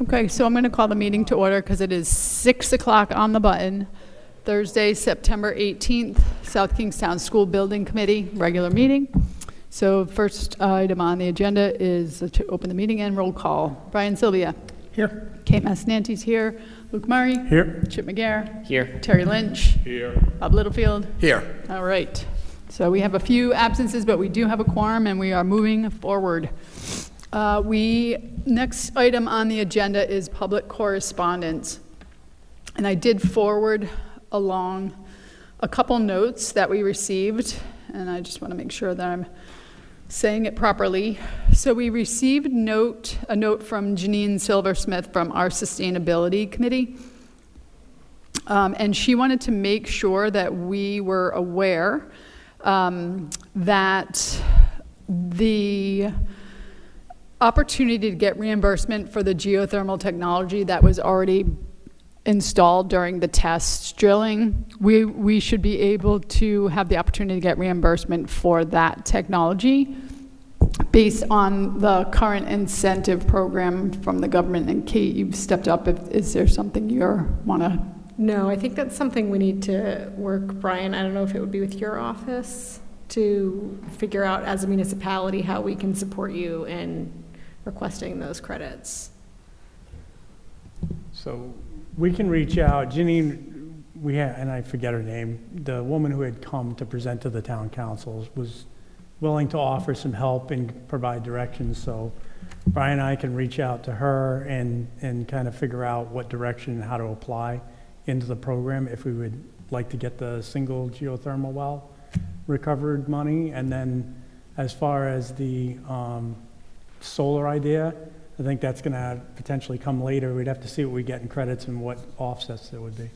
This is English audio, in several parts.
Okay, so I'm going to call the meeting to order because it is 6 o'clock on the button. Thursday, September 18th, South Kingstown School Building Committee, regular meeting. So first item on the agenda is to open the meeting and roll call. Brian Sylvia. Here. Kate Massananti's here. Luke Murray. Here. Chip McGarr. Here. Terry Lynch. Here. Bob Littlefield. Here. All right. So we have a few absences, but we do have a quorum and we are moving forward. Next item on the agenda is public correspondence. And I did forward along a couple notes that we received, and I just want to make sure that I'm saying it properly. So we received a note from Janine Silversmith from our Sustainability Committee. And she wanted to make sure that we were aware that the opportunity to get reimbursement for the geothermal technology that was already installed during the test drilling, we should be able to have the opportunity to get reimbursement for that technology based on the current incentive program from the government. And Kate, you've stepped up. Is there something you want to? No, I think that's something we need to work, Brian. I don't know if it would be with your office to figure out as a municipality how we can support you in requesting those credits. So we can reach out. Janine, and I forget her name, the woman who had come to present to the town council was willing to offer some help and provide directions. So Brian and I can reach out to her and kind of figure out what direction and how to apply into the program if we would like to get the single geothermal well recovered money. And then as far as the solar idea, I think that's going to potentially come later. We'd have to see what we get in credits and what offsets there would be.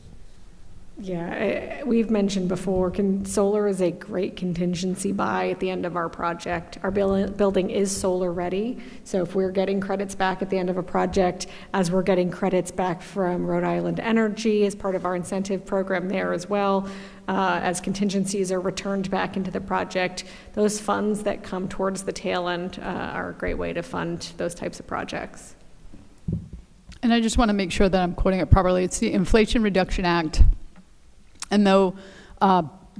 Yeah, we've mentioned before, solar is a great contingency buy at the end of our project. Our building is solar ready, so if we're getting credits back at the end of a project, as we're getting credits back from Rhode Island Energy as part of our incentive program there as well, as contingencies are returned back into the project, those funds that come towards the tail end are a great way to fund those types of projects. And I just want to make sure that I'm quoting it properly. It's the Inflation Reduction Act. And though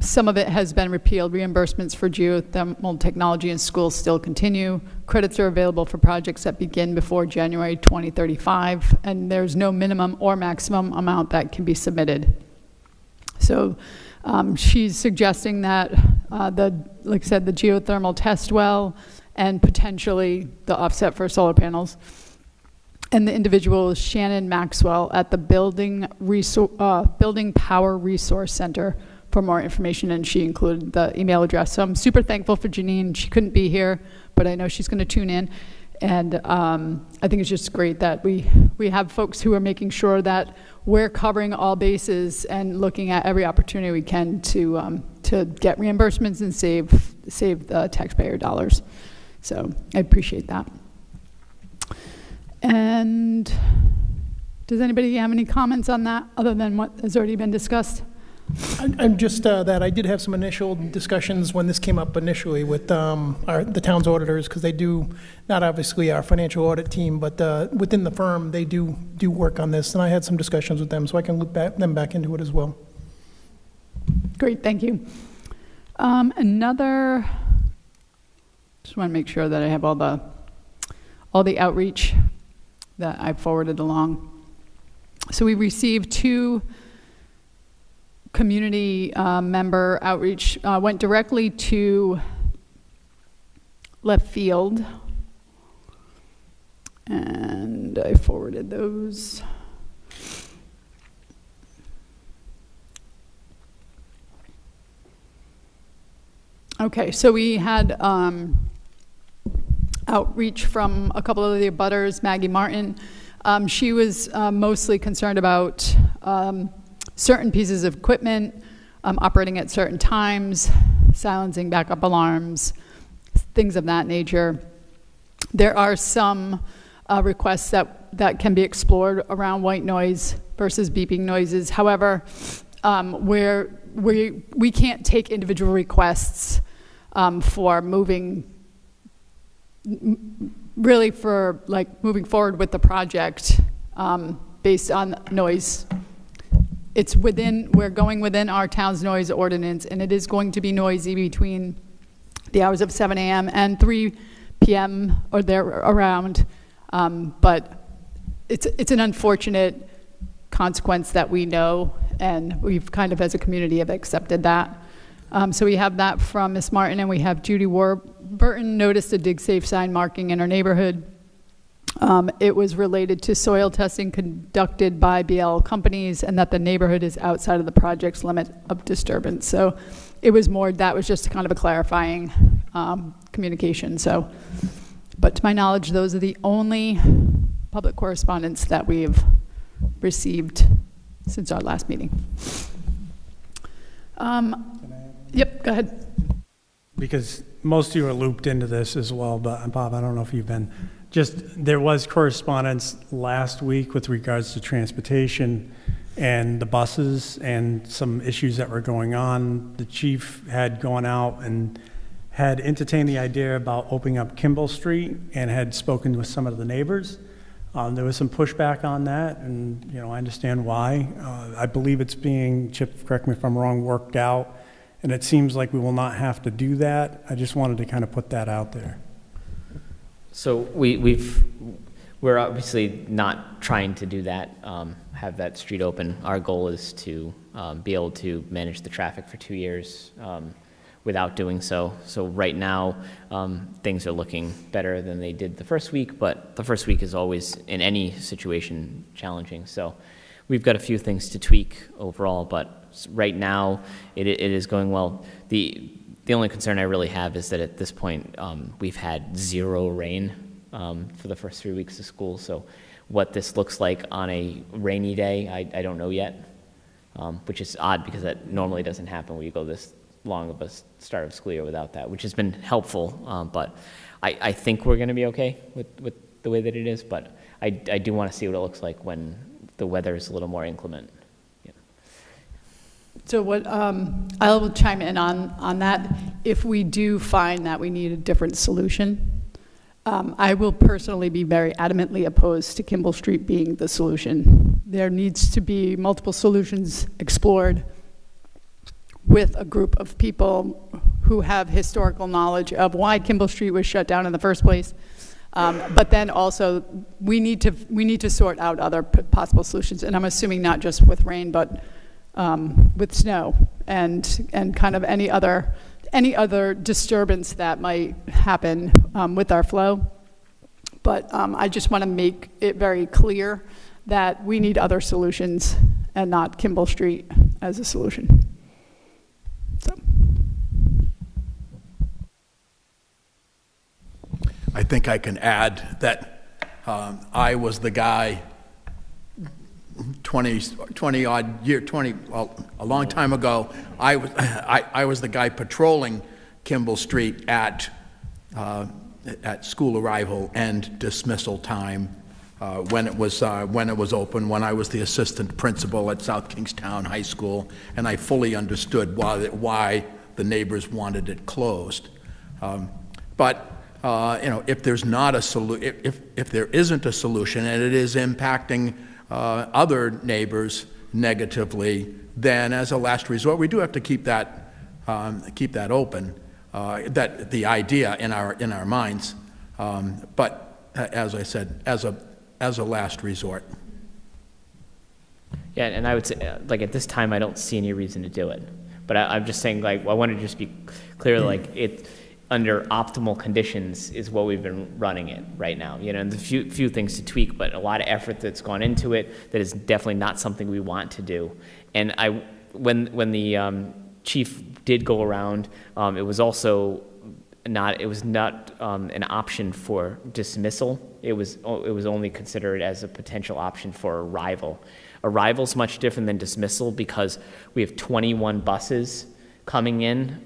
some of it has been repealed, reimbursements for geothermal technology in schools still continue. Credits are available for projects that begin before January 2035, and there's no minimum or maximum amount that can be submitted. So she's suggesting that, like I said, the geothermal test well and potentially the offset for solar panels. And the individual is Shannon Maxwell at the Building Power Resource Center for more information, and she included the email address. So I'm super thankful for Janine. She couldn't be here, but I know she's going to tune in. And I think it's just great that we have folks who are making sure that we're covering all bases and looking at every opportunity we can to get reimbursements and save the taxpayer dollars. So I appreciate that. And does anybody have any comments on that other than what has already been discussed? I'm just that I did have some initial discussions when this came up initially with the town's auditors, because they do, not obviously our financial audit team, but within the firm, they do work on this. And I had some discussions with them, so I can loop them back into it as well. Great, thank you. Just want to make sure that I have all the outreach that I forwarded along. So we received 2 community member outreach, went directly to left field, and I forwarded those. Okay, so we had outreach from a couple of the abutters. Maggie Martin, she was mostly concerned about certain pieces of equipment operating at certain times, silencing backup alarms, things of that nature. There are some requests that can be explored around white noise versus beeping noises. However, we can't take individual requests for moving really for like moving forward with the project based on noise. We're going within our town's noise ordinance, and it is going to be noisy between the hours of 7 a.m. and 3 p.m. or there around. But it's an unfortunate consequence that we know, and we've kind of as a community have accepted that. So we have that from Ms. Martin, and we have Judy Warburton noticed a dig safe sign marking in her neighborhood. It was related to soil testing conducted by BL companies, and that the neighborhood is outside of the project's limit of disturbance. So it was that was just kind of a clarifying communication. So, but to my knowledge, those are the only public correspondence that we've received since our last meeting. Yep, go ahead. Because most of you are looped into this as well, but Bob, I don't know if you've been. There was correspondence last week with regards to transportation and the buses and some issues that were going on. The chief had gone out and had entertained the idea about opening up Kimball Street and had spoken with some of the neighbors. There was some pushback on that, and I understand why. I believe it's being, Chip, correct me if I'm wrong, worked out, and it seems like we will not have to do that. I just wanted to kind of put that out there. So we're obviously not trying to do that, have that street open. Our goal is to be able to manage the traffic for 2 years without doing so. So right now, things are looking better than they did the first week, but the first week is always, in any situation, challenging. So we've got a few things to tweak overall, but right now it is going well. The only concern I really have is that at this point, we've had 0 rain for the first 3 weeks of school. So what this looks like on a rainy day, I don't know yet, which is odd because that normally doesn't happen when you go this long of a start of school year without that, which has been helpful. But I think we're going to be okay with the way that it is, but I do want to see what it looks like when the weather is a little more inclement. So what I will chime in on that. If we do find that we need a different solution, I will personally be very adamantly opposed to Kimball Street being the solution. There needs to be multiple solutions explored with a group of people who have historical knowledge of why Kimball Street was shut down in the first place. But then also we need to sort out other possible solutions, and I'm assuming not just with rain, but with snow and kind of any other disturbance that might happen with our flow. But I just want to make it very clear that we need other solutions and not Kimball Street as a solution. So. I think I can add that I was the guy 20 a long time ago, I was the guy patrolling Kimball Street at school arrival and dismissal time when it was open, when I was the assistant principal at South Kingstown High School, and I fully understood why the neighbors wanted it closed. But if there's not a if there isn't a solution and it is impacting other neighbors negatively, then as a last resort, we do have to keep that open. That the idea in our minds, but as I said, as a last resort. Yeah, and I would say, like, at this time, I don't see any reason to do it. But I'm just saying, like, I want to just be clear, like, it under optimal conditions is what we've been running it right now. And the few things to tweak, but a lot of effort that's gone into it that is definitely not something we want to do. And when the chief did go around, it was also not an option for dismissal. It was only considered as a potential option for arrival. Arrival's much different than dismissal because we have 21 buses coming in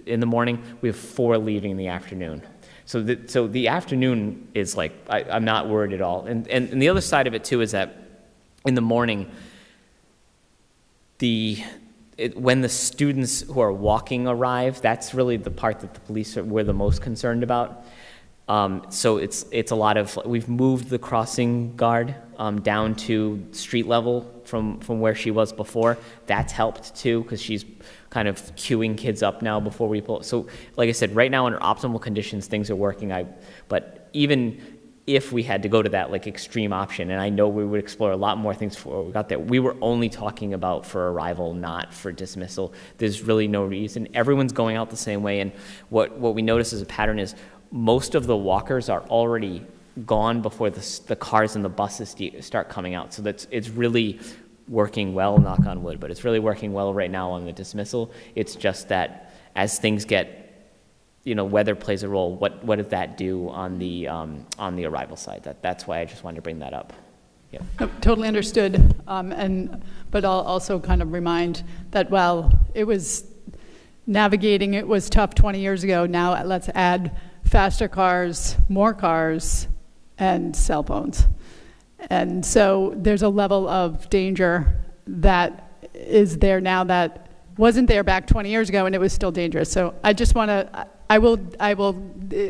in the morning. We have 4 leaving in the afternoon. So the afternoon is like, I'm not worried at all. And the other side of it too is that in the morning, when the students who are walking arrive, that's really the part that the police were the most concerned about. So it's a lot of, we've moved the crossing guard down to street level from where she was before. That's helped too, because she's kind of queuing kids up now before we pull. So like I said, right now under optimal conditions, things are working. But even if we had to go to that like extreme option, and I know we would explore a lot more things before we got there, we were only talking about for arrival, not for dismissal. There's really no reason. Everyone's going out the same way, and what we notice as a pattern is most of the walkers are already gone before the cars and the buses start coming out. So it's really working well, knock on wood, but it's really working well right now on the dismissal. It's just that as things get, weather plays a role, what does that do on the arrival side? That's why I just wanted to bring that up. Yeah. Nope, totally understood. But I'll also kind of remind that while it was navigating, it was tough 20 years ago, now let's add faster cars, more cars, and cell phones. And so there's a level of danger that is there now that wasn't there back 20 years ago, and it was still dangerous. So I just want to,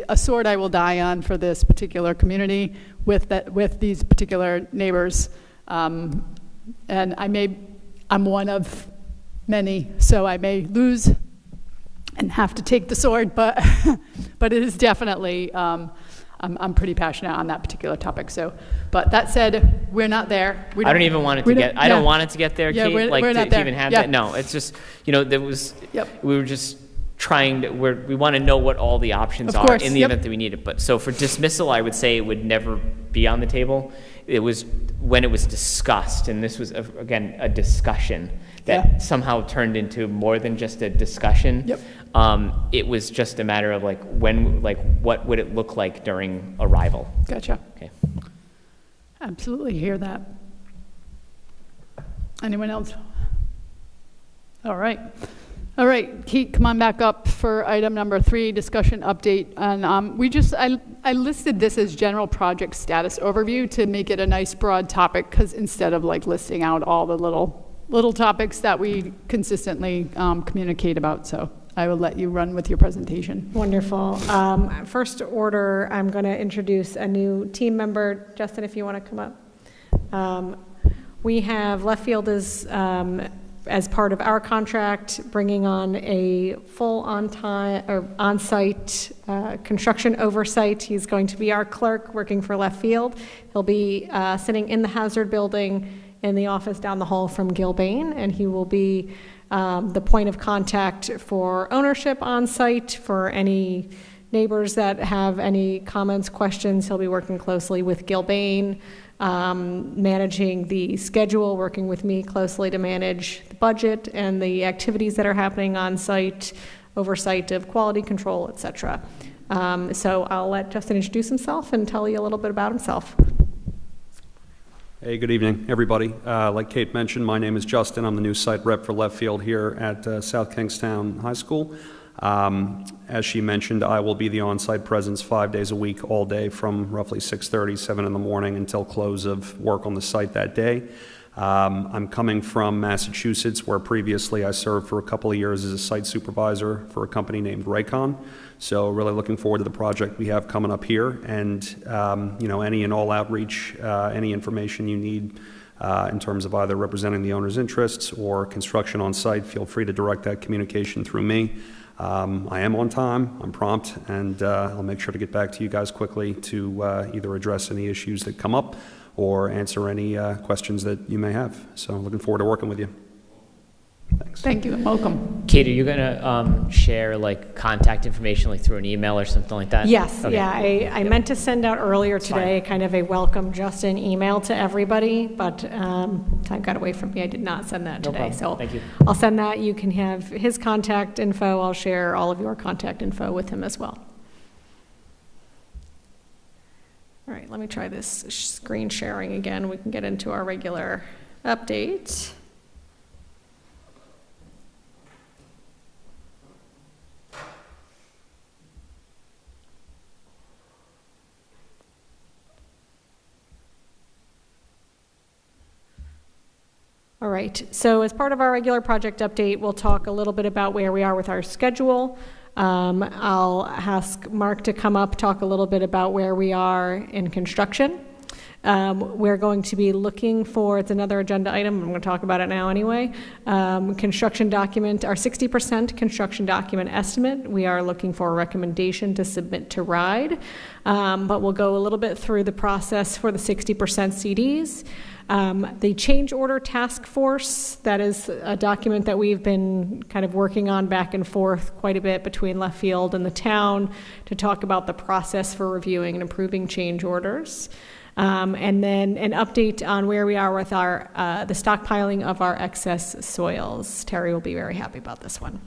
a sword I will die on for this particular community with these particular neighbors. And I'm one of many, so I may lose and have to take the sword, but it is definitely, I'm pretty passionate on that particular topic. So, but that said, we're not there. I don't even want it to get. I don't want it to get there, Kate. We're not there. To even have Yeah. that. No, it's just there was. Yep. We were just trying to. We want to know what all the options Of are course, in the yep. event that we need it. But so for dismissal, I would say it would never be on the table. It was when it was discussed, and this was again a discussion that somehow turned into more than just a discussion. Yep. It was just a matter of what would it look like during arrival. Gotcha. Okay. Absolutely hear that. Anyone else? All right. Kate, come on back up for item number 3, discussion update. And I listed this as general project status overview to make it a nice broad topic, because instead of listing out all the little topics that we consistently communicate about. So I will let you run with your presentation. Wonderful. First order, I'm going to introduce a new team member. Justin, if you want to come up. We have Left Field as part of our contract, bringing on a full on-site construction oversight. He's going to be our clerk working for Left Field. He'll be sitting in the Hazard Building in the office down the hall from Gilbane, and he will be the point of contact for ownership on site, for any neighbors that have any comments, questions. He'll be working closely with Gilbane, managing the schedule, working with me closely to manage the budget and the activities that are happening on site, oversight of quality control, etc. So I'll let Justin introduce himself and tell you a little bit about himself. Hey, good evening, everybody. Like Kate mentioned, my name is Justin. I'm the new site rep for Left Field here at South Kingstown High School. As she mentioned, I will be the on-site presence 5 days a week, all day from roughly 6:30, 7 in the morning until close of work on the site that day. I'm coming from Massachusetts, where previously I served for a couple of years as a site supervisor for a company named Raycon. So really looking forward to the project we have coming up here, and any and all outreach, any information you need in terms of either representing the owner's interests or construction on site, feel free to direct that communication through me. I am on time, I'm prompt, and I'll make sure to get back to you guys quickly to either address any issues that come up or answer any questions that you may have. So looking forward to working with you. Thanks. Thank you and welcome. Kate, are you going to share contact information through an email or something like that? Yes, Okay. yeah, I meant to send out earlier today kind of a welcome Justin email to everybody, but time got away from me. I did not send that No today. problem. So Thank you. I'll send that. You can have his contact info. I'll share all of your contact info with him as well. All right, let me try this screen sharing again. We can get into our regular update. All right, so as part of our regular project update, we'll talk a little bit about where we are with our schedule. I'll ask Mark to come up, talk a little bit about where we are in construction. We're going to be looking for, it's another agenda item, I'm going to talk about it now anyway, construction document, our 60% construction document estimate. We are looking for a recommendation to submit to RIDE, but we'll go a little bit through the process for the 60% CDs. The change order task force, that is a document that we've been kind of working on back and forth quite a bit between Left Field and the town to talk about the process for reviewing and approving change orders. And then an update on where we are with our the stockpiling of our excess soils. Terry will be very happy about this one.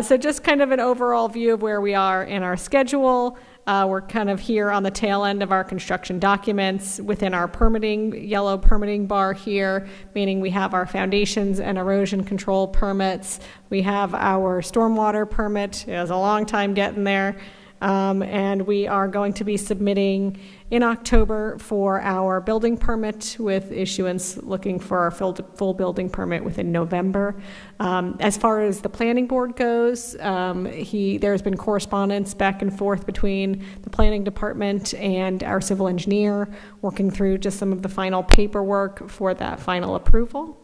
So just kind of an overall view of where we are in our schedule. We're kind of here on the tail end of our construction documents within our permitting, yellow permitting bar here, meaning we have our foundations and erosion control permits. We have our stormwater permit. It was a long time getting there. And we are going to be submitting in October for our building permit, with issuance looking for our full building permit within November. As far as the planning board goes, there's been correspondence back and forth between the planning department and our civil engineer, working through just some of the final paperwork for that final approval.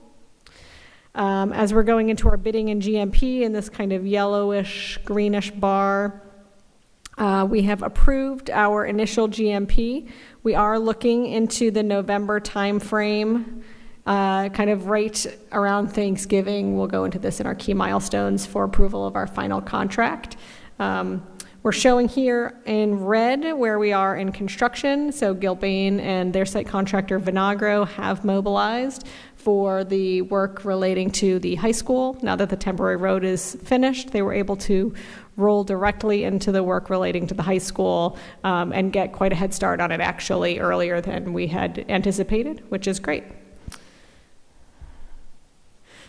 As we're going into our bidding and GMP in this kind of yellowish, greenish bar, we have approved our initial GMP. We are looking into the November timeframe, kind of right around Thanksgiving. We'll go into this in our key milestones for approval of our final contract. We're showing here in red where we are in construction. So Gilbane and their site contractor Vinagro have mobilized for the work relating to the high school. Now that the temporary road is finished, they were able to roll directly into the work relating to the high school and get quite a head start on it, actually earlier than we had anticipated, which is great.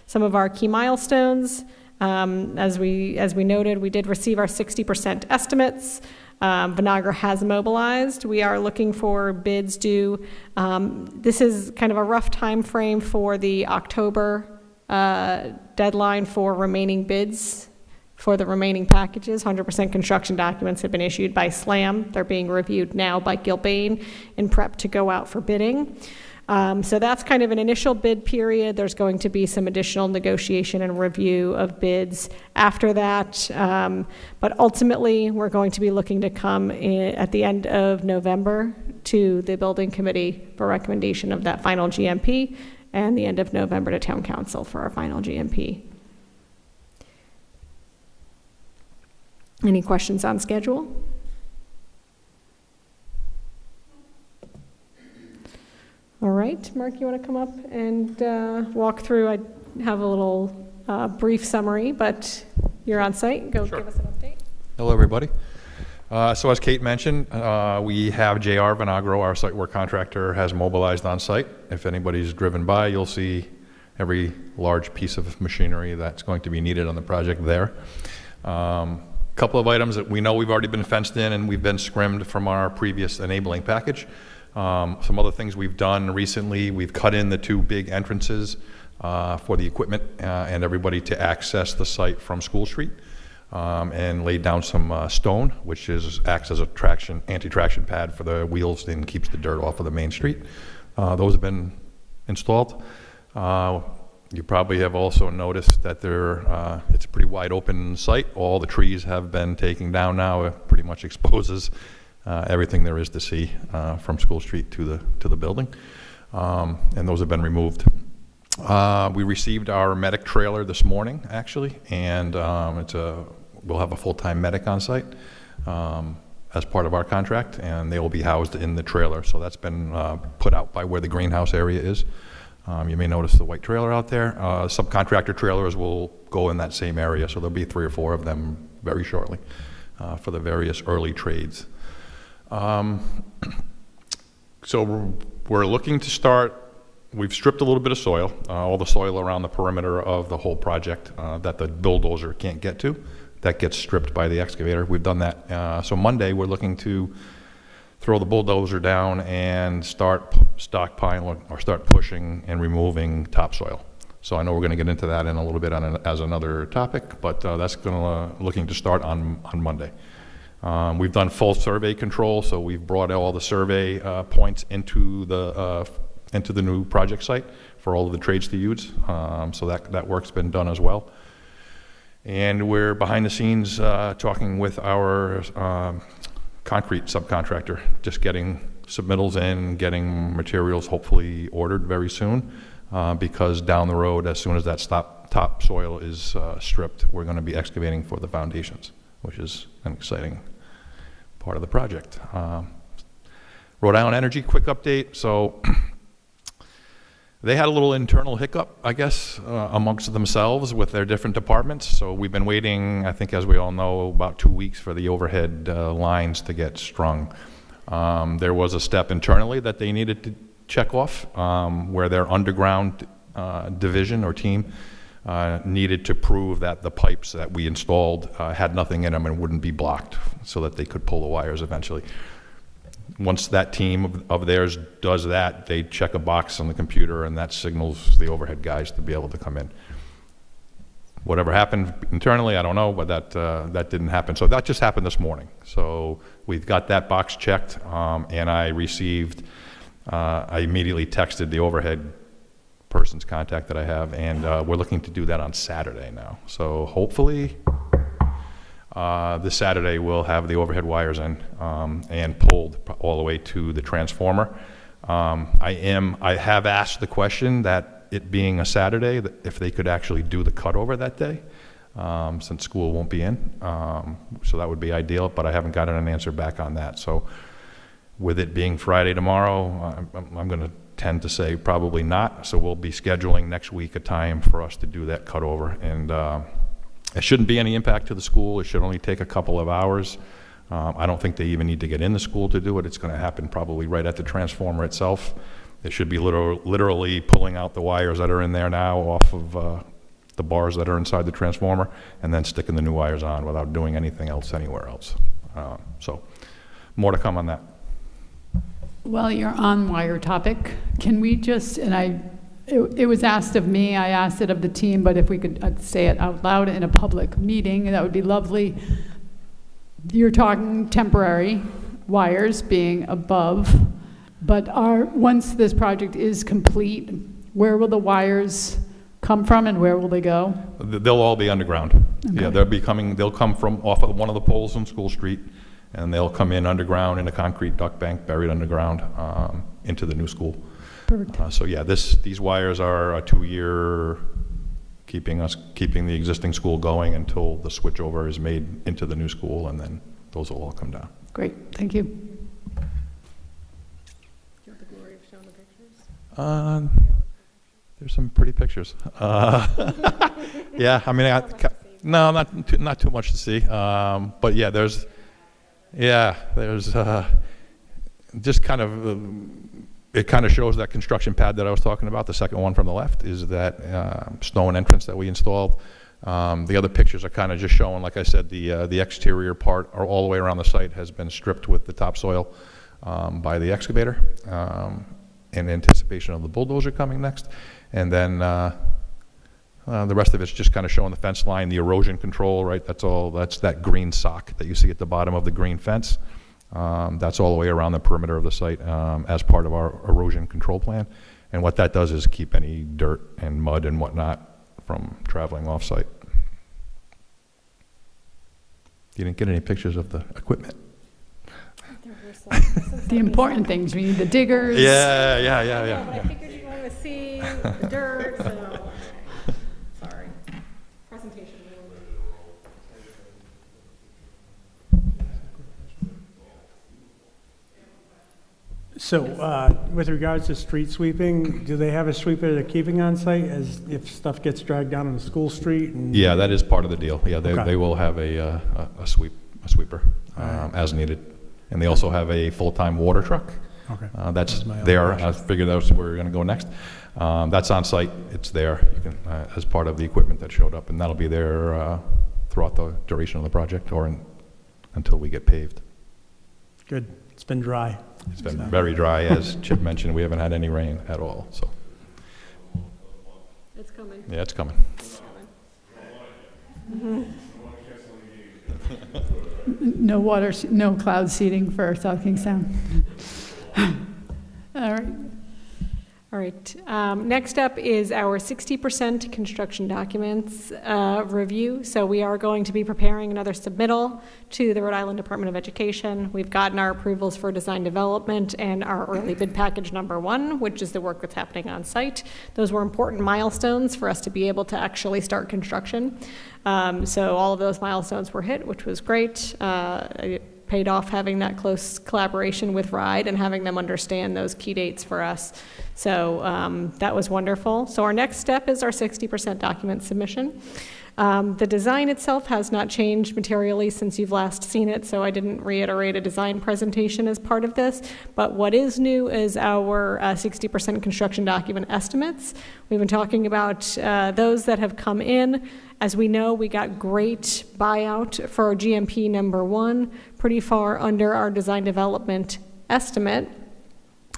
Some of our key milestones, as we noted, we did receive our 60% estimates. Vinagro has mobilized. We are looking for bids due. This is kind of a rough time frame for the October deadline for remaining bids for the remaining packages. 100% construction documents have been issued by SLAM. They're being reviewed now by Gilbane in prep to go out for bidding. So that's kind of an initial bid period. There's going to be some additional negotiation and review of bids after that. But ultimately, we're going to be looking to come in at the end of November to the building committee for recommendation of that final GMP, and the end of November to town council for our final GMP. Any questions on schedule? All right, Mark, you want to come up and walk through? I have a little brief summary, but you're on site. Go give us an update. Hello, everybody. So as Kate mentioned, we have JR Vinagro, our site work contractor, has mobilized on site. If anybody's driven by, you'll see every large piece of machinery that's going to be needed on the project there. Couple of items that we know we've already been fenced in and we've been scrimmed from our previous enabling package. Some other things we've done recently, we've cut in the two big entrances for the equipment and everybody to access the site from School Street, and laid down some stone, which acts as a anti-traction pad for the wheels and keeps the dirt off of the main street. Those have been installed. You probably have also noticed that it's a pretty wide open site. All the trees have been taken down now. It pretty much exposes everything there is to see from School Street to the building, and those have been removed. We received our medic trailer this morning, actually, and we'll have a full-time medic on site as part of our contract, and they will be housed in the trailer. So that's been put out by where the greenhouse area is. You may notice the white trailer out there. Subcontractor trailers will go in that same area, so there'll be 3 or 4 of them very shortly for the various early trades. So we're looking to start. We've stripped a little bit of soil, all the soil around the perimeter of the whole project that the bulldozer can't get to. That gets stripped by the excavator. We've done that. So Monday we're looking to throw the bulldozer down and start stockpiling or start pushing and removing topsoil. So I know we're going to get into that in a little bit as another topic, but that's looking to start on Monday. We've done full survey control, so we've brought all the survey points into the new project site for all of the trades to use. So that work's been done as well. And we're behind the scenes talking with our concrete subcontractor, just getting submittals in, getting materials hopefully ordered very soon, because down the road, as soon as that topsoil is stripped, we're going to be excavating for the foundations, which is an exciting part of the project. Rhode Island Energy, quick update. So they had a little internal hiccup, I guess, amongst themselves with their different departments. So we've been waiting, I think, as we all know, about 2 weeks for the overhead lines to get strung. There was a step internally that they needed to check off, where their underground division or team needed to prove that the pipes that we installed had nothing in them and wouldn't be blocked, so that they could pull the wires eventually. Once that team of theirs does that, they check a box on the computer, and that signals the overhead guys to be able to come in. Whatever happened internally, I don't know, but that didn't happen. So that just happened this morning. So we've got that box checked, and I immediately texted the overhead person's contact that I have, and we're looking to do that on Saturday now. So hopefully this Saturday we'll have the overhead wires in and pulled all the way to the transformer. I have asked the question that, it being a Saturday, that if they could actually do the cutover that day, since school won't be in. So that would be ideal, but I haven't gotten an answer back on that. So with it being Friday tomorrow, I'm going to tend to say probably not. So we'll be scheduling next week a time for us to do that cutover. And it shouldn't be any impact to the school. It should only take a couple of hours. I don't think they even need to get in the school to do it. It's going to happen probably right at the transformer itself. They should be literally pulling out the wires that are in there now off of the bars that are inside the transformer, and then sticking the new wires on without doing anything else anywhere else. So more to come on that. Well, you're on wire topic. Can we just, and it was asked of me, I asked it of the team, but if we could say it out loud in a public meeting, that would be lovely. You're talking temporary wires being above, but once this project is complete, where will the wires come from and where will they go? They'll all be underground. Okay. Yeah, they'll come from off of one of the poles on School Street, and they'll come in underground in a concrete duct bank buried underground into the new school. Perfect. So yeah, these wires are a 2-year keeping the existing school going until the switchover is made into the new school, and then those will all come down. Great, thank you. There's some pretty pictures. Yeah, I mean, no, not too much to see. But yeah, there's just kind of, it kind of shows that construction pad that I was talking about. The second one from the left is that stone entrance that we installed. The other pictures are kind of just showing, like I said, the exterior part or all the way around the site has been stripped with the topsoil by the excavator in anticipation of the bulldozer coming next. And then the rest of it's just kind of showing the fence line, the erosion control, right? That's that green sock that you see at the bottom of the green fence. That's all the way around the perimeter of the site as part of our erosion control plan. And what that does is keep any dirt and mud and whatnot from traveling off-site. You didn't get any pictures of the equipment? The important things, we need the diggers. Yeah. But I figured you wanted to see the dirt, so, sorry. Presentation. So with regards to street sweeping, do they have a sweeper they're keeping on site as if stuff gets dragged down on School Street? And Yeah, that is part of the deal. Yeah, they will have a sweeper as needed. And they also have a full-time water truck. Okay. That's my other there. question. I figured that's where we're going to go next. That's on site. It's there. You can, as part of the equipment that showed up, and that'll be there throughout the duration of the project or until we get paved. Good. It's been dry. It's been very dry, as Chip mentioned. We haven't had any rain at all. So It's coming. Yeah, it's coming. No water, no cloud seeding for South Kingstown. All right. All right. Next up is our 60% construction documents review. So we are going to be preparing another submittal to the Rhode Island Department of Education. We've gotten our approvals for design development and our early bid package number 1, which is the work that's happening on site. Those were important milestones for us to be able to actually start construction. So all of those milestones were hit, which was great. It paid off having that close collaboration with RIDE and having them understand those key dates for us. So that was wonderful. So our next step is our 60% document submission. The design itself has not changed materially since you've last seen it, so I didn't reiterate a design presentation as part of this. But what is new is our 60% construction document estimates. We've been talking about those that have come in. As we know, we got great buyout for our GMP number 1, pretty far under our design development estimate,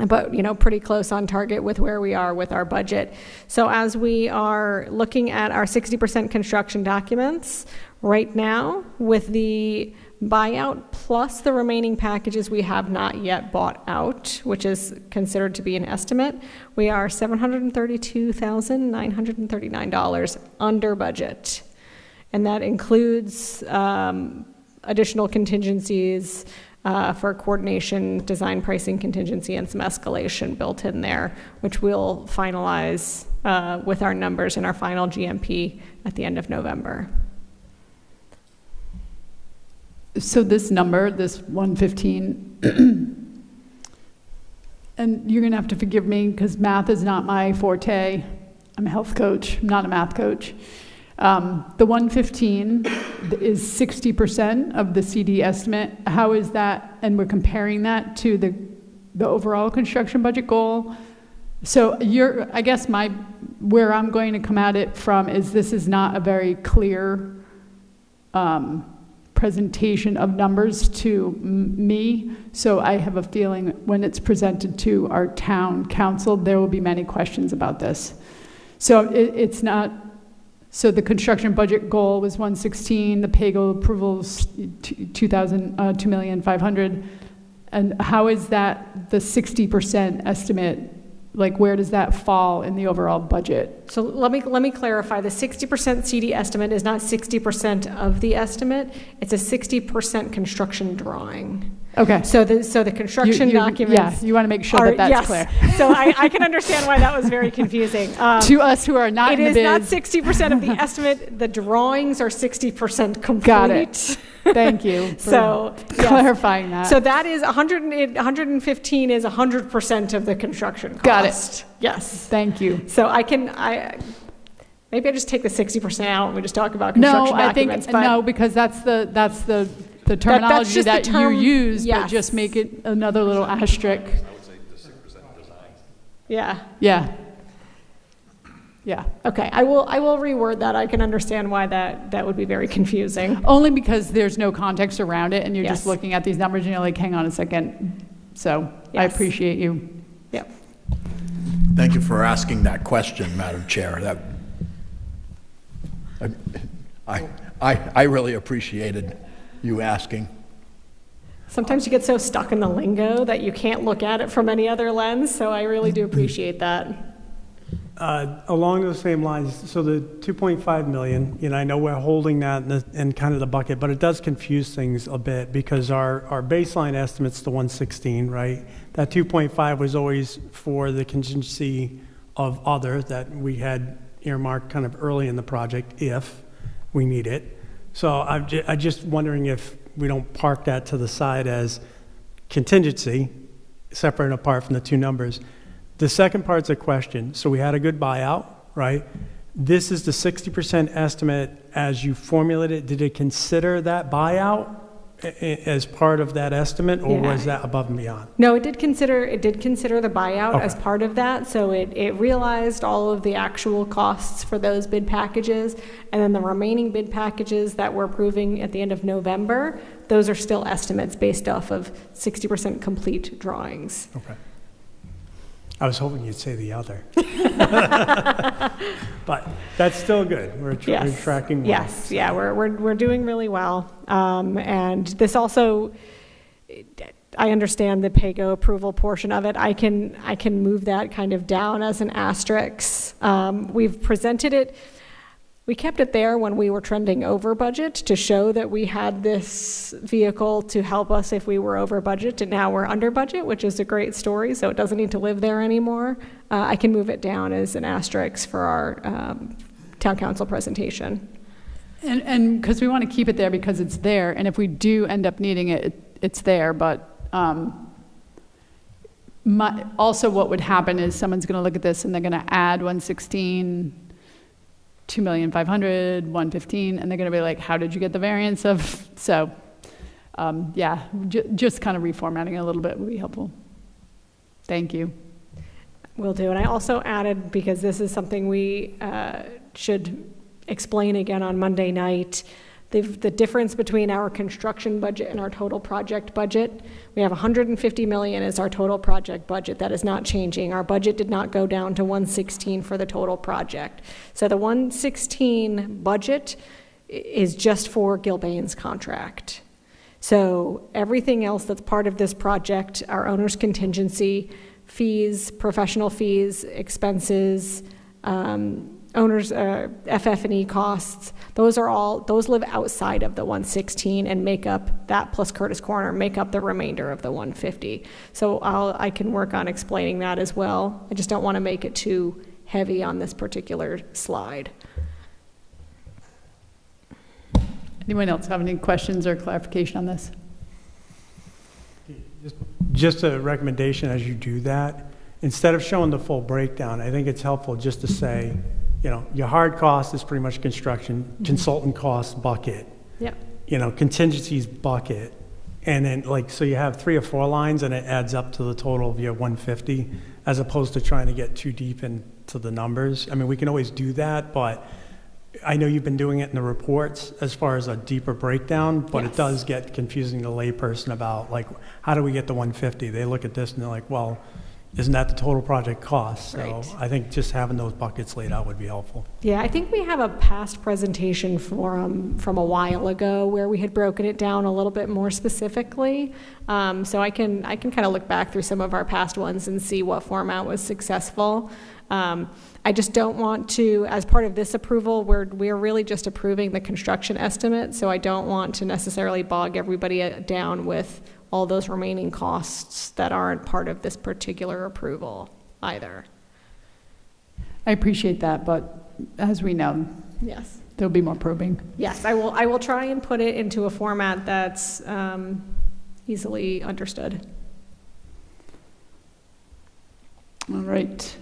but pretty close on target with where we are with our budget. So as we are looking at our 60% construction documents right now, with the buyout plus the remaining packages we have not yet bought out, which is considered to be an estimate, we are $732,939 under budget. And that includes additional contingencies for coordination, design pricing contingency, and some escalation built in there, which we'll finalize with our numbers in our final GMP at the end of November. So this number, this 115, and you're going to have to forgive me because math is not my forte. I'm a health coach, I'm not a math coach. The 115 is 60% of the CD estimate. How is that? And we're comparing that to the overall construction budget goal. So I guess where I'm going to come at it from is this is not a very clear presentation of numbers to me. So I have a feeling when it's presented to our town council, there will be many questions about this. So it's not. So the construction budget goal was 116, the pay goal approvals $2,500,000, and how is that the 60% estimate? Like, where does that fall in the overall budget? So let me clarify. The 60% CD estimate is not 60% of the estimate. It's a 60% construction drawing. Okay. So the construction documents. Yeah, you want to make sure that that's clear. So I can understand why that was very confusing. To us who are not in the bids. It is not 60% of the estimate. The drawings are 60% complete. Got it. Thank you for clarifying that. So that is 115 is 100% of the construction cost. Got it. Yes. Thank you. So maybe I just take the 60% out and we just talk about construction documents. No, because that's the terminology that you use, yes. But just make it another little asterisk. I would say the 6% design. Yeah. Okay. I will reword that. I can understand why that would be very confusing. Only because there's no context around it, and you're Yes. just looking at these numbers, and you're like, hang on a second. So I Yes. appreciate you. Yep. Thank you for asking that question, Madam Chair. I really appreciated you asking. Sometimes you get so stuck in the lingo that you can't look at it from any other lens, so I really do appreciate that. Along those same lines, so the 2.5 million, I know we're holding that in kind of the bucket, but it does confuse things a bit because our baseline estimate's the 116, right? That 2.5 was always for the contingency of other that we had earmarked kind of early in the project if we need it. So I'm just wondering if we don't park that to the side as contingency, separate and apart from the two numbers. The second part's a question. So we had a good buyout, right? This is the 60% estimate as you formulate it. Did it consider that buyout as part of that estimate, or was that above and beyond? No, it did consider the buyout Okay. as part of that. So it realized all of the actual costs for those bid packages, and then the remaining bid packages that we're approving at the end of November, those are still estimates based off of 60% complete drawings. Okay. I was hoping you'd say the other. But that's still good. We're tracking well. Yes, yeah, we're doing really well. And this also, I understand the PAYGO approval portion of it. I can move that kind of down as an asterisk. We've presented it, we kept it there when we were trending over budget to show that we had this vehicle to help us if we were over budget, and now we're under budget, which is a great story, so it doesn't need to live there anymore. I can move it down as an asterisk for our town council presentation. And because we want to keep it there because it's there, and if we do end up needing it, it's there, but also what would happen is someone's going to look at this and they're going to add 116, 2,500,000, 115, and they're going to be like, how did you get the variance of? So, yeah, just kind of reformatting it a little bit would be helpful. Thank you. Will do. And I also added, because this is something we should explain again on Monday night, the difference between our construction budget and our total project budget. We have 150 million as our total project budget. That is not changing. Our budget did not go down to 116 for the total project. So the 116 budget is just for Gilbane's contract. So everything else that's part of this project, our owner's contingency, fees, professional fees, expenses, owner's FF&E costs, those live outside of the 116 and make up that, plus Curtis Corner, make up the remainder of the 150. So I can work on explaining that as well. I just don't want to make it too heavy on this particular slide. Anyone else have any questions or clarification on this? Just a recommendation as you do that, instead of showing the full breakdown, I think it's helpful just to say, you know, your hard cost is pretty much construction, consultant costs bucket, Yep. you know, contingencies bucket, and then so you have 3 or 4 lines and it adds up to the total of your 150, as opposed to trying to get too deep into the numbers. I mean, we can always do that, but I know you've been doing it in the reports as far as a deeper breakdown, but Yes. It does get confusing to the layperson about how do we get the 150? They look at this and they're like, well, isn't that the total project cost? So Right. I think just having those buckets laid out would be helpful. Yeah, I think we have a past presentation from a while ago where we had broken it down a little bit more specifically. So I can kind of look back through some of our past ones and see what format was successful. I just don't want to, as part of this approval, we're really just approving the construction estimate, so I don't want to necessarily bog everybody down with all those remaining costs that aren't part of this particular approval either. I appreciate that, but as we know, Yes. there'll be more probing. Yes, I will try and put it into a format that's easily understood. All right.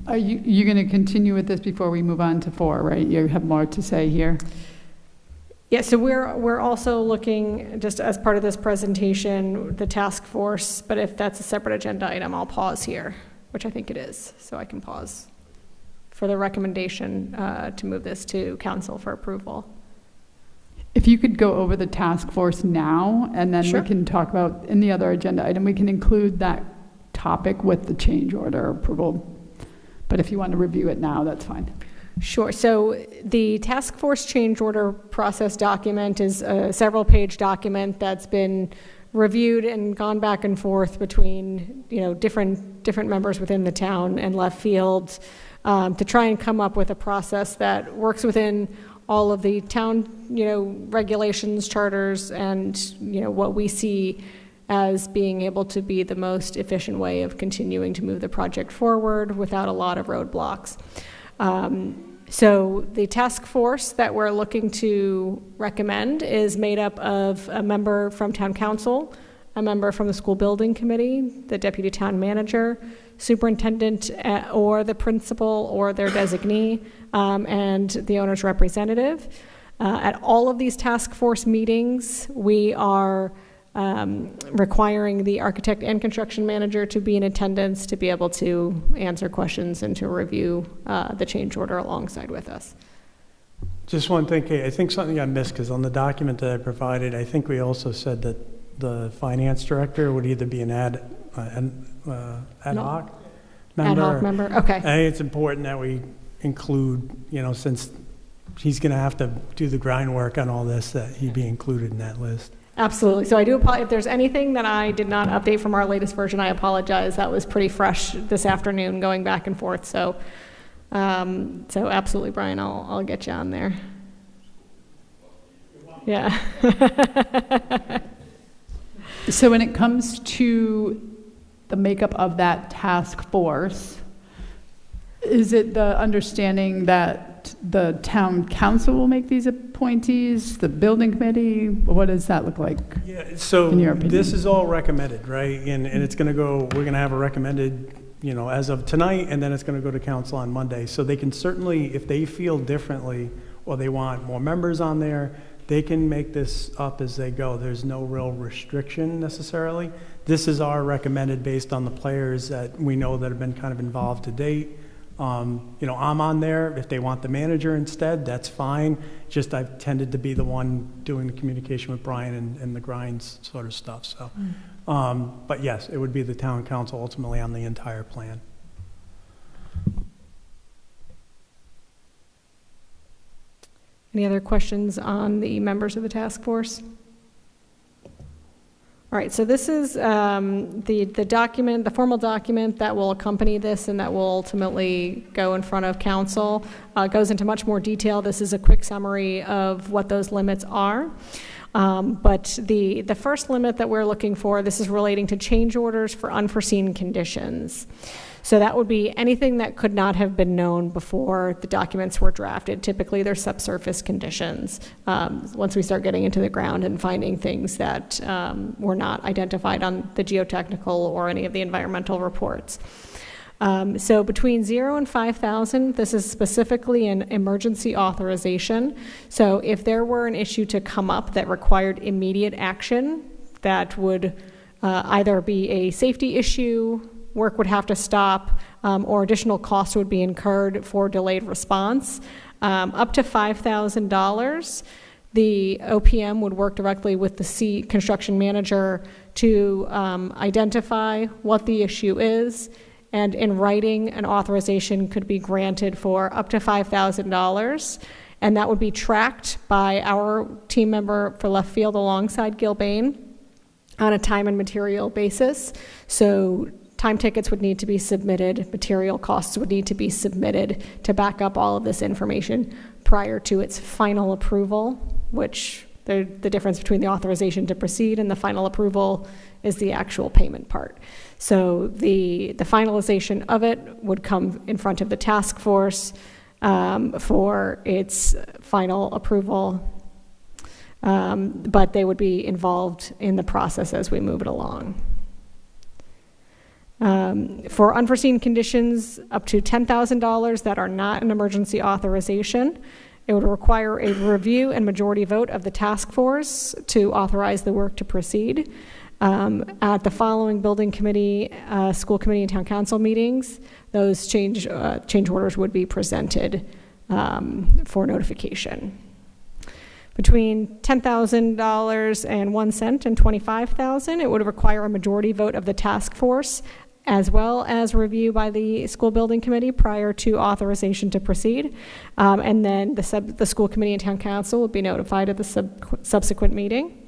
Are you going to continue with this before we move on to 4, right? You have more to say here? Yeah, so we're also looking, just as part of this presentation, the task force, but if that's a separate agenda item, I'll pause here, which I think it is, so I can pause for the recommendation to move this to council for approval. If you could go over the task force now, and then Sure. we can talk about, in the other agenda item, we can include that topic with the change order approval. But if you want to review it now, that's fine. Sure. So the task force change order process document is a several-page document that's been reviewed and gone back and forth between, different members within the town and left field to try and come up with a process that works within all of the town, regulations, charters, and, what we see as being able to be the most efficient way of continuing to move the project forward without a lot of roadblocks. So the task force that we're looking to recommend is made up of a member from town council, a member from the school building committee, the deputy town manager, superintendent or the principal or their designee, and the owner's representative. At all of these task force meetings, we are requiring the architect and construction manager to be in attendance to be able to answer questions and to review the change order alongside with us. Just one thing, Kate, I think something I missed, because on the document that I provided, I think we also said that the finance director would either be an ad hoc. member. Ad hoc member, okay. I think it's important that we include, since he's going to have to do the grind work on all this, that he be included in that list. Absolutely. So I do apologize. If there's anything that I did not update from our latest version, I apologize. That was pretty fresh this afternoon, going back and forth. So, so absolutely, Brian, I'll get you on there. Yeah. So when it comes to the makeup of that task force, is it the understanding that the town council will make these appointees, the building committee? What does that look like? Yeah, so In your opinion. this is all recommended, right? And it's going to go, we're going to have a recommended, as of tonight, and then it's going to go to council on Monday. So they can certainly, if they feel differently or they want more members on there, they can make this up as they go. There's no real restriction necessarily. This is our recommended based on the players that we know that have been kind of involved to date. I'm on there. If they want the manager instead, that's fine. Just I've tended to be the one doing the communication with Brian and the grinds sort of stuff. So, but yes, it would be the town council ultimately on the entire plan. Any other questions on the members of the task force? All right, so this is the document, the formal document that will accompany this and that will ultimately go in front of council. It goes into much more detail. This is a quick summary of what those limits are. But the first limit that we're looking for, this is relating to change orders for unforeseen conditions. So that would be anything that could not have been known before the documents were drafted. Typically, they're subsurface conditions. Once we start getting into the ground and finding things that were not identified on the geotechnical or any of the environmental reports. So between 0 and 5,000, this is specifically an emergency authorization. So if there were an issue to come up that required immediate action, that would either be a safety issue, work would have to stop, or additional costs would be incurred for delayed response. Up to $5,000, the OPM would work directly with the construction manager to identify what the issue is, and in writing, an authorization could be granted for up to $5,000, and that would be tracked by our team member for left field alongside Gilbane on a time and material basis. So time tickets would need to be submitted, material costs would need to be submitted to back up all of this information prior to its final approval, which the difference between the authorization to proceed and the final approval is the actual payment part. So the finalization of it would come in front of the task force for its final approval, but they would be involved in the process as we move it along. For unforeseen conditions up to $10,000 that are not an emergency authorization, it would require a review and majority vote of the task force to authorize the work to proceed. At the following building committee, school committee, and town council meetings, those change orders would be presented for notification. Between $10,000 and 1 cent and $25,000, it would require a majority vote of the task force, as well as review by the school building committee prior to authorization to proceed. And then the school committee and town council would be notified at the subsequent meeting.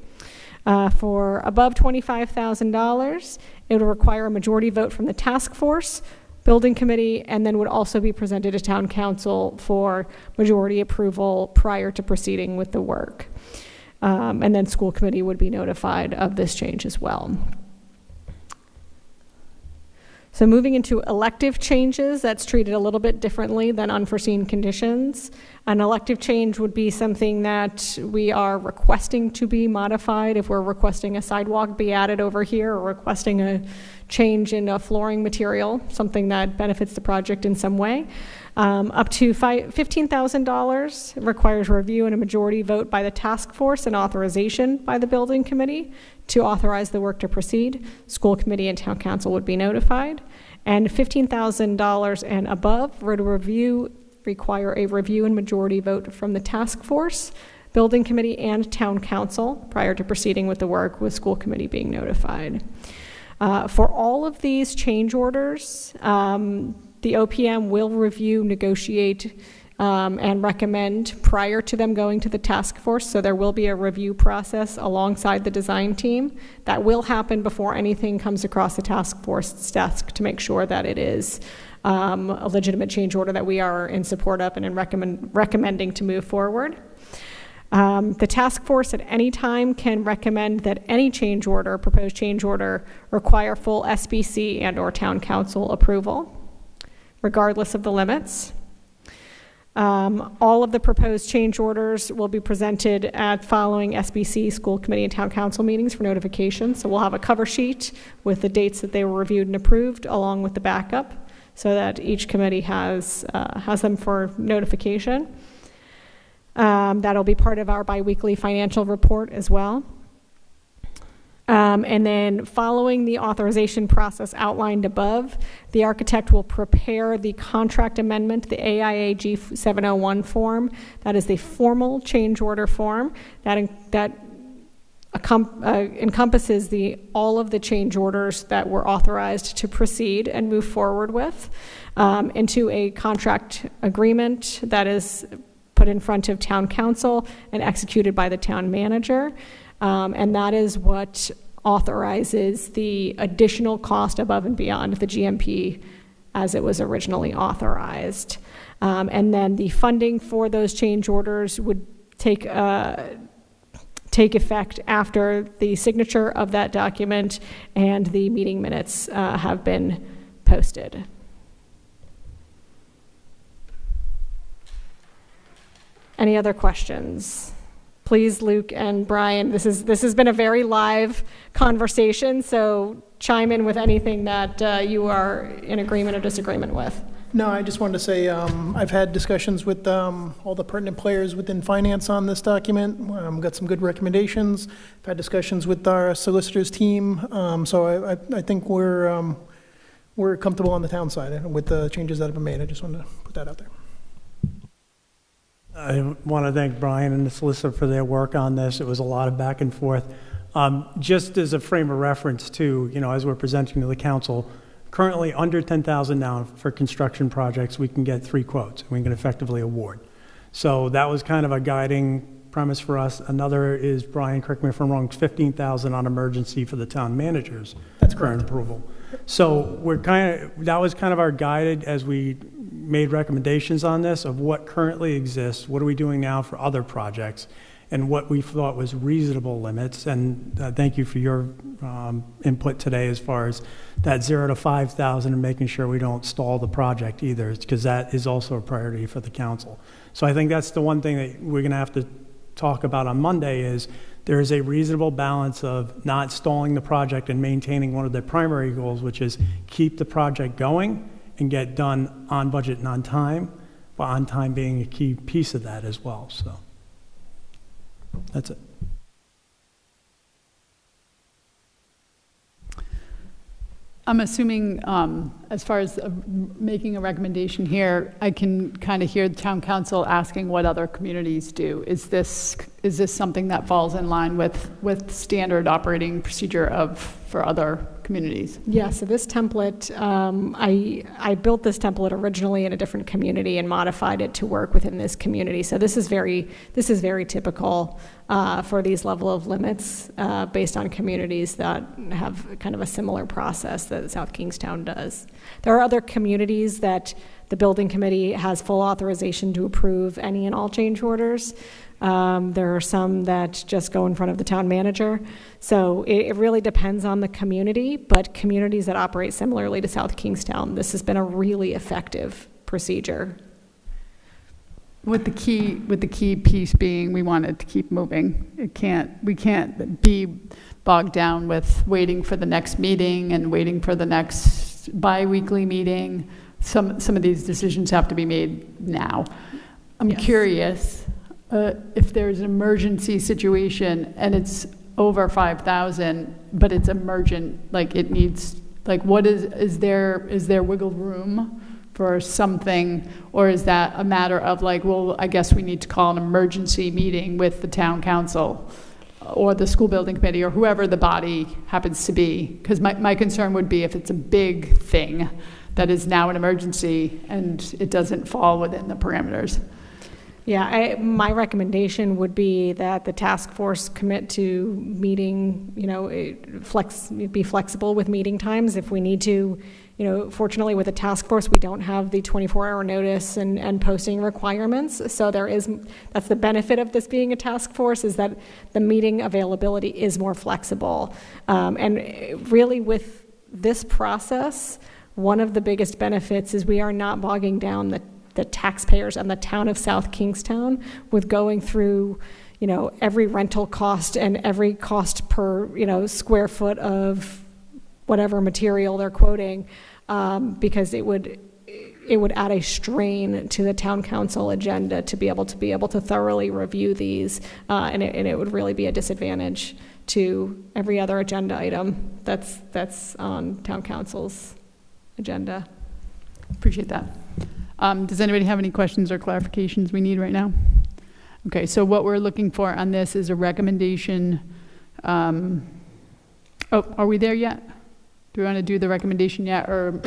For above $25,000, it would require a majority vote from the task force, building committee, and then would also be presented to town council for majority approval prior to proceeding with the work. And then school committee would be notified of this change as well. So moving into elective changes, that's treated a little bit differently than unforeseen conditions. An elective change would be something that we are requesting to be modified. If we're requesting a sidewalk be added over here, or requesting a change in a flooring material, something that benefits the project in some way. Up to $15,000 requires review and a majority vote by the task force and authorization by the building committee to authorize the work to proceed. School committee and town council would be notified. And $15,000 and above would require a review and majority vote from the task force, building committee, and town council prior to proceeding with the work, with school committee being notified. For all of these change orders, the OPM will review, negotiate, and recommend prior to them going to the task force. So there will be a review process alongside the design team. That will happen before anything comes across the task force's desk to make sure that it is a legitimate change order that we are in support of and recommending to move forward. The task force at any time can recommend that any change order, proposed change order, require full SBC and/or town council approval, regardless of the limits. All of the proposed change orders will be presented at following SBC, school committee, and town council meetings for notification. So we'll have a cover sheet with the dates that they were reviewed and approved, along with the backup, so that each committee has them for notification. That'll be part of our biweekly financial report as well. And then following the authorization process outlined above, the architect will prepare the contract amendment, the AIAG 701 form. That is the formal change order form that encompasses all of the change orders that were authorized to proceed and move forward with into a contract agreement that is put in front of town council and executed by the town manager. And that is what authorizes the additional cost above and beyond the GMP as it was originally authorized. And then the funding for those change orders would take effect after the signature of that document and the meeting minutes have been posted. Any other questions? Please, Luke and Brian, this has been a very live conversation, so chime in with anything that you are in agreement or disagreement with. No, I just wanted to say I've had discussions with all the pertinent players within finance on this document. Got some good recommendations. I've had discussions with our solicitors team, so I think we're comfortable on the town side with the changes that have been made. I just wanted to put that out there. I want to thank Brian and the solicitor for their work on this. It was a lot of back and forth. Just as a frame of reference too, as we're presenting to the council, currently under $10,000 now for construction projects, we can get 3 quotes. We can effectively award. So that was kind of a guiding premise for us. Another is, Brian, correct me if I'm wrong, $15,000 on emergency for the town managers. That's current correct. approval. So that was kind of our guide as we made recommendations on this of what currently exists, what are we doing now for other projects, and what we thought was reasonable limits. And thank you for your input today as far as that 0 to 5,000 and making sure we don't stall the project either, because that is also a priority for the council. So I think that's the one thing that we're going to have to talk about on Monday is there is a reasonable balance of not stalling the project and maintaining one of their primary goals, which is keep the project going and get done on budget and on time, but on time being a key piece of that as well. So that's it. I'm assuming, as far as making a recommendation here, I can kind of hear the town council asking what other communities do. Is this something that falls in line with standard operating procedure for other communities? Yeah, so this template, I built this template originally in a different community and modified it to work within this community. So this is very typical for these level of limits based on communities that have kind of a similar process that South Kingstown does. There are other communities that the building committee has full authorization to approve any and all change orders. There are some that just go in front of the town manager. So it really depends on the community, but communities that operate similarly to South Kingstown, this has been a really effective procedure. With the key piece being we want it to keep moving. We can't be bogged down with waiting for the next meeting and waiting for the next bi-weekly meeting. Some of these decisions have to be made now. I'm curious if there's an emergency situation and it's over 5,000, but it's emergent, like it needs, like what is there wiggle room for something, or is that a matter of like, well, I guess we need to call an emergency meeting with the town council? or the school building committee, or whoever the body happens to be. Because my concern would be if it's a big thing that is now an emergency and it doesn't fall within the parameters. Yeah, my recommendation would be that the task force commit to meeting, be flexible with meeting times if we need to. Fortunately with the task force, we don't have the 24-hour notice and posting requirements. So that's the benefit of this being a task force, is that the meeting availability is more flexible. And really with this process, one of the biggest benefits is we are not bogging down the taxpayers and the town of South Kingstown with going through, every rental cost and every cost per, square foot of whatever material they're quoting, because it would add a strain to the town council agenda to be able to thoroughly review these, and it would really be a disadvantage to every other agenda item that's on town council's agenda. Appreciate that. Does anybody have any questions or clarifications we need right now? Okay, so what we're looking for on this is a recommendation. Are we there yet? Do we want to do the recommendation yet, or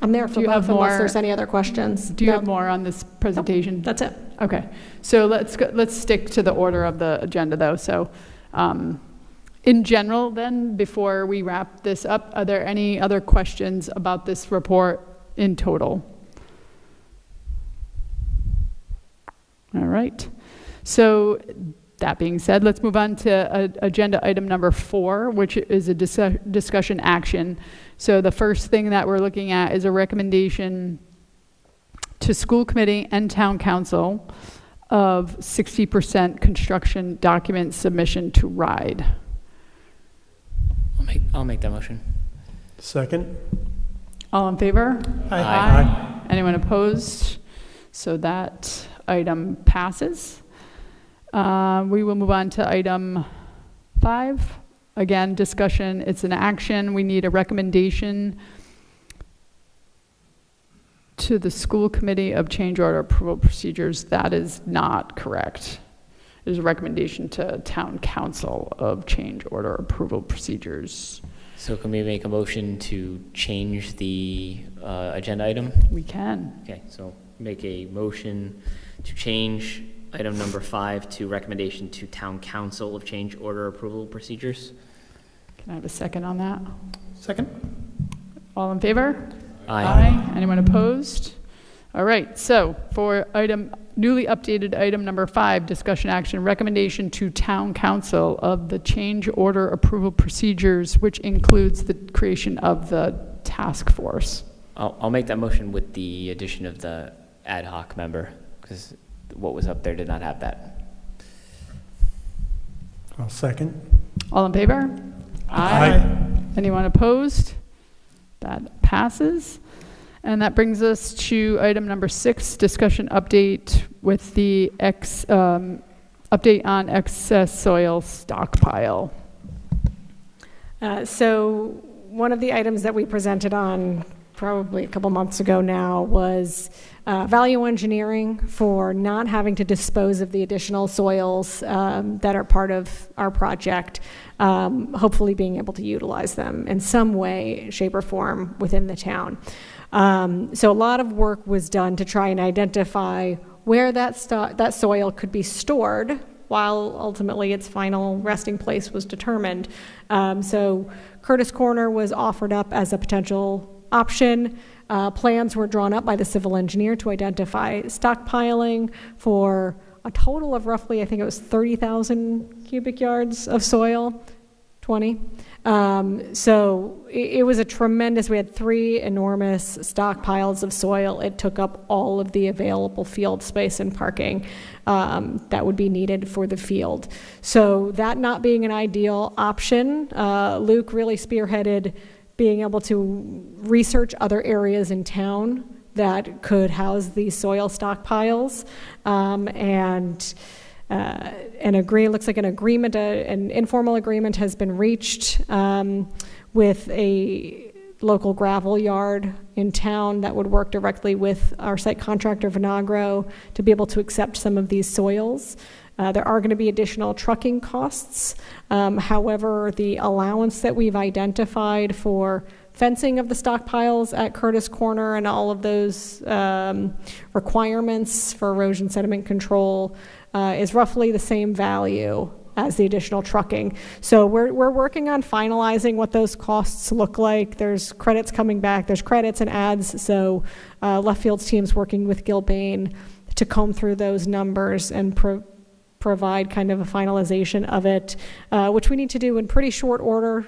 I'm there for both unless there's any other questions. Do you have more on this presentation? Nope, that's it. Okay, so let's stick to the order of the agenda though. So in general then, before we wrap this up, are there any other questions about this report in total? All right. So that being said, let's move on to agenda item number 4, which is a discussion action. So the first thing that we're looking at is a recommendation to school committee and town council of 60% construction document submission to RIDE. I'll make that motion. Second? All in favor? Aye. Anyone opposed? So that item passes. We will move on to item 5. Again, discussion, it's an action. We need a recommendation to the school committee of change order approval procedures. That is not correct. It is a recommendation to town council of change order approval procedures. So can we make a motion to change the agenda item? We can. Okay, so make a motion to change item number 5 to recommendation to town council of change order approval procedures. Can I have a second on that? Second? All in favor? Aye. Anyone opposed? All right, so for newly updated item number 5, discussion action, recommendation to town council of the change order approval procedures, which includes the creation of the task force. I'll make that motion with the addition of the ad hoc member, because what was up there did not have that. I'll second. All in favor? Aye. Anyone opposed? That passes. And that brings us to item number 6, discussion update with the update on excess soil stockpile. So one of the items that we presented on probably a couple months ago now was value engineering for not having to dispose of the additional soils that are part of our project, hopefully being able to utilize them in some way, shape, or form within the town. So a lot of work was done to try and identify where that soil could be stored while ultimately its final resting place was determined. So Curtis Corner was offered up as a potential option. Plans were drawn up by the civil engineer to identify stockpiling for a total of roughly, I think it was 30,000 cubic yards of soil, 20. So it was a tremendous, we had 3 enormous stockpiles of soil. It took up all of the available field space and parking that would be needed for the field. So that not being an ideal option, Luke really spearheaded being able to research other areas in town that could house these soil stockpiles, looks like an informal agreement has been reached with a local gravel yard in town that would work directly with our site contractor Vinagro to be able to accept some of these soils. There are going to be additional trucking costs. However, the allowance that we've identified for fencing of the stockpiles at Curtis Corner and all of those requirements for erosion sediment control is roughly the same value as the additional trucking. So we're working on finalizing what those costs look like. There's credits coming back. There's credits and ads. So Left Field's team's working with Gilbane to comb through those numbers and provide kind of a finalization of it, which we need to do in pretty short order.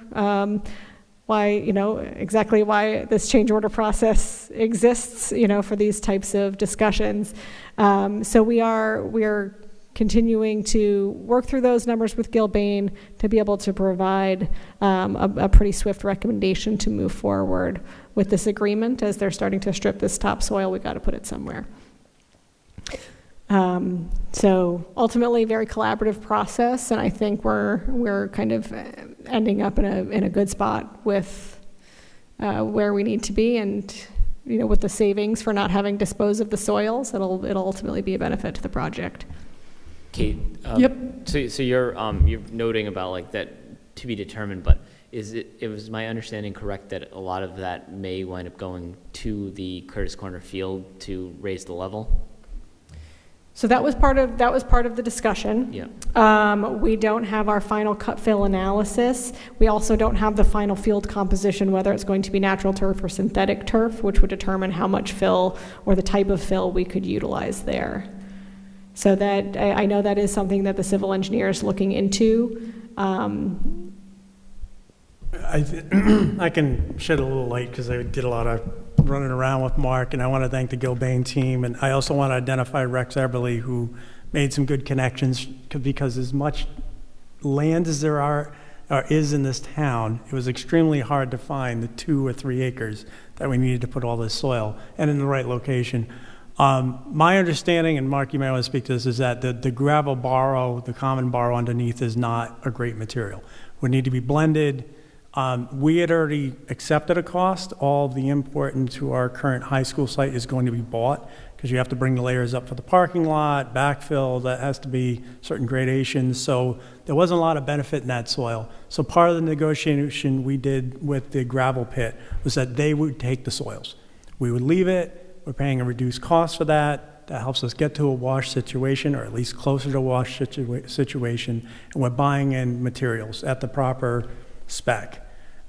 Exactly why this change order process exists, for these types of discussions. So we are continuing to work through those numbers with Gilbane to be able to provide a pretty swift recommendation to move forward with this agreement. As they're starting to strip this topsoil, we got to put it somewhere. So ultimately, very collaborative process, and I think we're kind of ending up in a good spot with where we need to be, and with the savings for not having disposed of the soils, it'll ultimately be a benefit to the project. Kate? Yep. So you're noting about like that to be determined, but it was my understanding correct that a lot of that may wind up going to the Curtis Corner field to raise the level? So that was part of the discussion. Yeah. We don't have our final cut fill analysis. We also don't have the final field composition, whether it's going to be natural turf or synthetic turf, which would determine how much fill or the type of fill we could utilize there. So that I know that is something that the civil engineer is looking into. I can shed a little light because I did a lot of running around with Mark, and I want to thank the Gilbane team, and I also want to identify Rex Eberly, who made some good connections, because as much land as there is in this town, it was extremely hard to find the 2 or 3 acres that we needed to put all this soil, and in the right location. My understanding, and Mark, you may want to speak to this, is that the gravel borrow, the common borrow underneath, is not a great material. Would need to be blended. We had already accepted a cost. All the import into our current high school site is going to be bought, because you have to bring the layers up for the parking lot, backfill, that has to be certain gradations. So there wasn't a lot of benefit in that soil. So part of the negotiation we did with the gravel pit was that they would take the soils. We would leave it. We're paying a reduced cost for that. That helps us get to a wash situation, or at least closer to a wash situation. And we're buying in materials at the proper spec.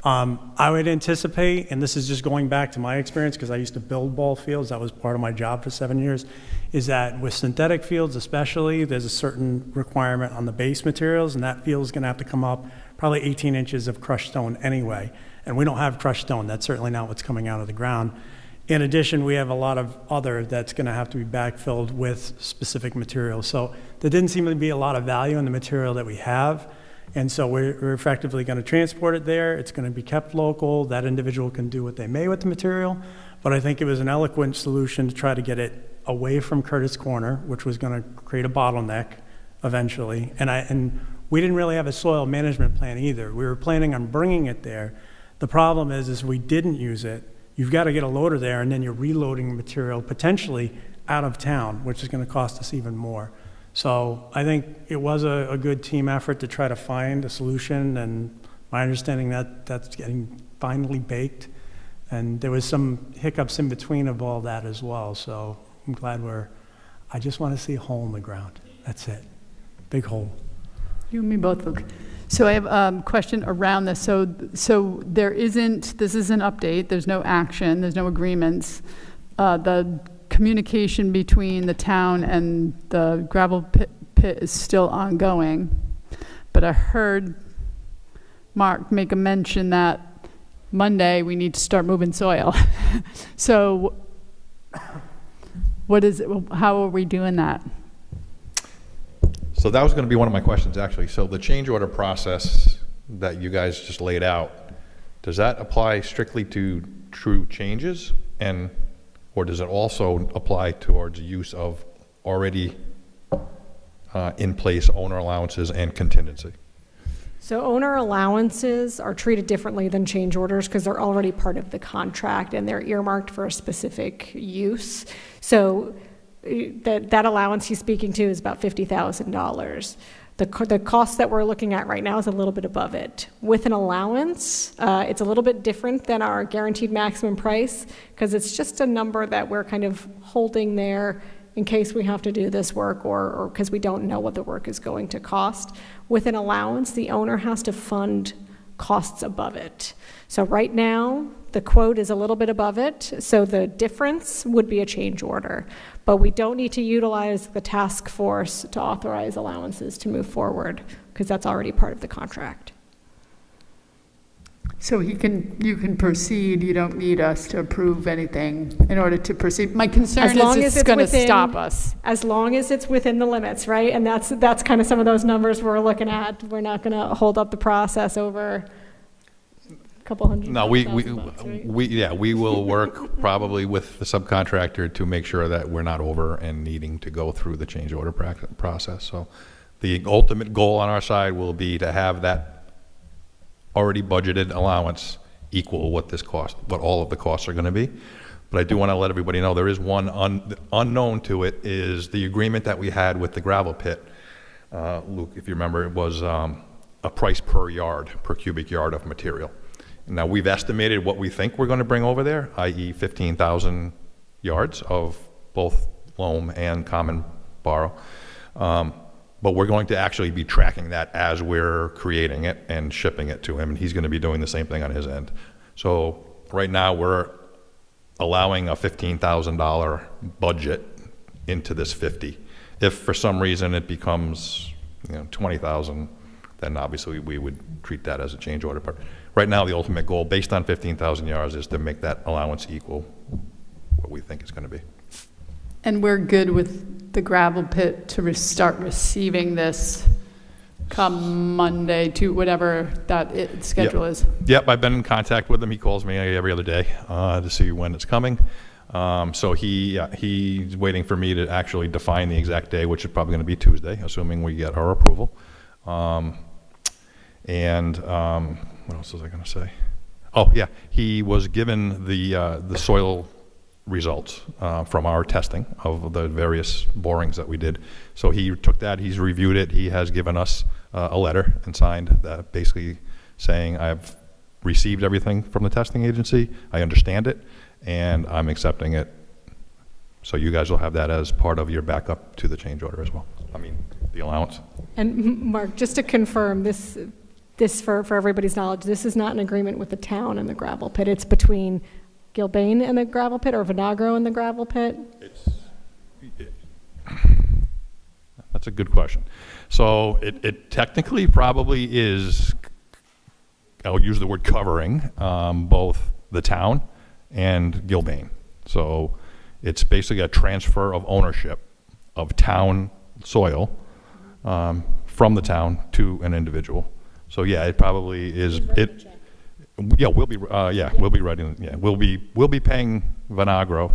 I would anticipate, and this is just going back to my experience because I used to build ball fields, that was part of my job for 7 years, is that with synthetic fields especially, there's a certain requirement on the base materials, and that field is going to have to come up probably 18 inches of crushed stone anyway. And we don't have crushed stone. That's certainly not what's coming out of the ground. In addition, we have a lot of other that's going to have to be backfilled with specific materials. So there didn't seem to be a lot of value in the material that we have. And so we're effectively going to transport it there. It's going to be kept local. That individual can do what they may with the material. But I think it was an eloquent solution to try to get it away from Curtis Corner, which was going to create a bottleneck eventually. And we didn't really have a soil management plan either. We were planning on bringing it there. The problem is we didn't use it. You've got to get a loader there, and then you're reloading material potentially out of town, which is going to cost us even more. So I think it was a good team effort to try to find a solution, and my understanding that's getting finally baked. And there was some hiccups in between of all that as well. So I'm glad I just want to see a hole in the ground. That's it. Big hole. You and me both, Luke. So I have a question around this. So this is an update. There's no action. There's no agreements. The communication between the town and the gravel pit is still ongoing. But I heard Mark make a mention that Monday we need to start moving soil. So how are we doing that? So that was going to be one of my questions, actually. So the change order process that you guys just laid out, does that apply strictly to true changes, or does it also apply towards use of already in place owner allowances and contingency? So owner allowances are treated differently than change orders because they're already part of the contract and they're earmarked for a specific use. So that allowance he's speaking to is about $50,000. The cost that we're looking at right now is a little bit above it. With an allowance, it's a little bit different than our guaranteed maximum price, because it's just a number that we're kind of holding there in case we have to do this work, or because we don't know what the work is going to cost. With an allowance, the owner has to fund costs above it. So right now, the quote is a little bit above it, so the difference would be a change order. But we don't need to utilize the task force to authorize allowances to move forward, because that's already part of the contract. So you can proceed, you don't need us to approve anything in order to proceed. My concern As long is as it's it's going to within- stop us. As long as it's within the limits, right? And that's kind of some of those numbers we're looking at. We're not going to hold up the process over a couple hundred No, thousand bucks, right? we will work probably with the subcontractor to make sure that we're not over and needing to go through the change order process. So the ultimate goal on our side will be to have that already budgeted allowance equal what all of the costs are going to be. But I do want to let everybody know there is one unknown to it, is the agreement that we had with the gravel pit. Luke, if you remember, it was a price per cubic yard of material. Now, we've estimated what we think we're going to bring over there, i.e. 15,000 yards of both loam and common borrow. But we're going to actually be tracking that as we're creating it and shipping it to him, and he's going to be doing the same thing on his end. So right now, we're allowing a $15,000 budget into this 50. If for some reason it becomes 20,000, then obviously we would treat that as a change order. But right now, the ultimate goal, based on 15,000 yards, is to make that allowance equal what we think it's going to be. And we're good with the gravel pit to start receiving this come Monday to whatever that schedule is. Yep, I've been in contact with him. He calls me every other day to see when it's coming. So he's waiting for me to actually define the exact day, which is probably going to be Tuesday, assuming we get our approval. What else was I going to say? Oh, yeah, he was given the soil results from our testing of the various borings that we did. So he took that, he's reviewed it, he has given us a letter and signed that, basically saying, I've received everything from the testing agency, I understand it, and I'm accepting it. So you guys will have that as part of your backup to the change order as well. I mean, the allowance. And Mark, just to confirm, this for everybody's knowledge, this is not an agreement with the town and the gravel pit. It's between Gilbane and the gravel pit, or Vinagro and the gravel pit? That's a good question. So it technically probably is, I'll use the word covering, both the town and Gilbane. So it's basically a transfer of ownership of town soil from the town to an individual. So yeah, it probably is. Yeah, we'll be writing. Yeah, we'll be paying Vinagro.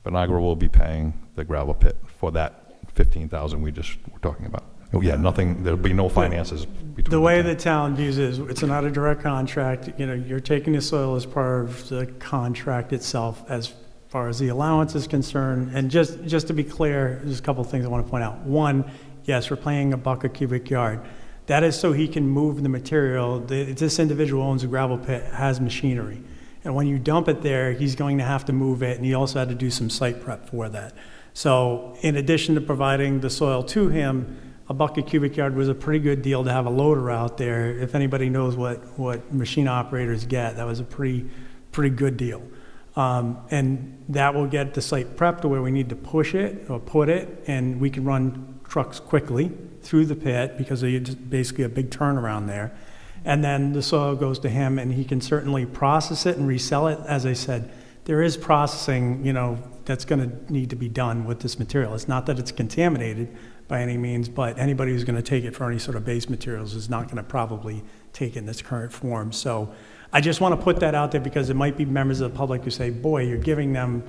Vinagro will be paying the gravel pit for that 15,000 we just were talking about. Oh, yeah, nothing. There'll be no finances between. The way the town views it is, it's not a direct contract. You're taking the soil as part of the contract itself, as far as the allowance is concerned. And just to be clear, there's a couple of things I want to point out. One, yes, we're paying $1 a cubic yard. That is so he can move the material. This individual owns a gravel pit, has machinery. And when you dump it there, he's going to have to move it, and he also had to do some site prep for that. So in addition to providing the soil to him, $1 a cubic yard was a pretty good deal to have a loader out there. If anybody knows what machine operators get, that was a pretty good deal. And that will get the site prepped to where we need to push it or put it, and we can run trucks quickly through the pit because it's basically a big turnaround there. And then the soil goes to him, and he can certainly process it and resell it. As I said, there is processing, that's going to need to be done with this material. It's not that it's contaminated by any means, but anybody who's going to take it for any sort of base materials is not going to probably take it in its current form. So I just want to put that out there because it might be members of the public who say, boy, you're giving them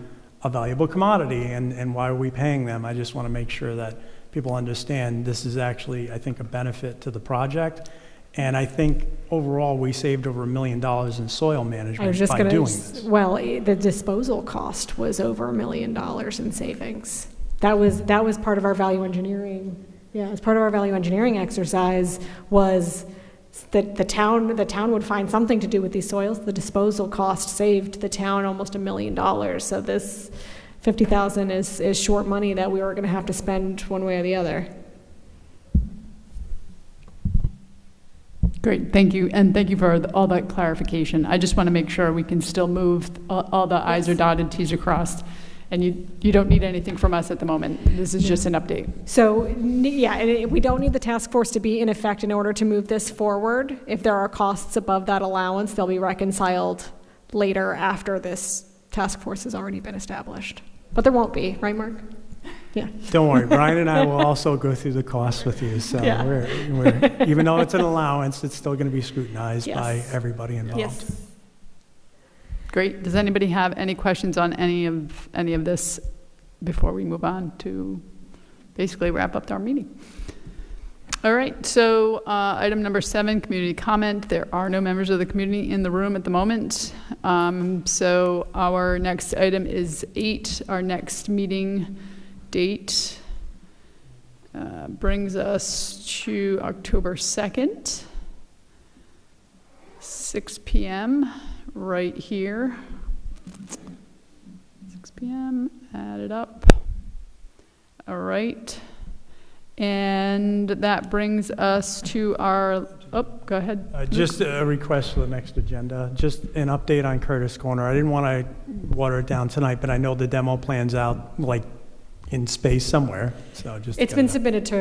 a valuable commodity, and why are we paying them? I just want to make sure that people understand this is actually, I think, a benefit to the project. And I think overall we saved over $1 million in soil management by doing this. Well, the disposal cost was over $1 million in savings. That was part of our value engineering. Yeah, as part of our value engineering exercise was that the town would find something to do with these soils. The disposal cost saved the town almost $1 million. So this $50,000 is short money that we were going to have to spend one way or the other. Great, thank you, and thank you for all that clarification. I just want to make sure we can still move, all the i's are dotted, t's are crossed, and you don't need anything from us at the moment. This is just an update. So, yeah, and we don't need the task force to be in effect in order to move this forward. If there are costs above that allowance, they'll be reconciled later after this task force has already been established. But there won't be, right, Mark? Yeah. Don't worry, Brian and I will also go through the costs with you, so Yeah. we're, even though it's an allowance, it's still going to be scrutinized Yes. by everybody involved. Yes. Great, does anybody have any questions on any of this before we move on to basically wrap up our meeting? All right, so item number 7, community comment. There are no members of the community in the room at the moment. So our next item is 8, our next meeting date brings us to October 2nd, 6 p.m. right here. 6 p.m., add it up. All right. And that brings us to our, go ahead. Just a request for the next agenda, just an update on Curtis Corner. I didn't want to water it down tonight, but I know the demo plan's out, like, in space somewhere, so just. It's been submitted to,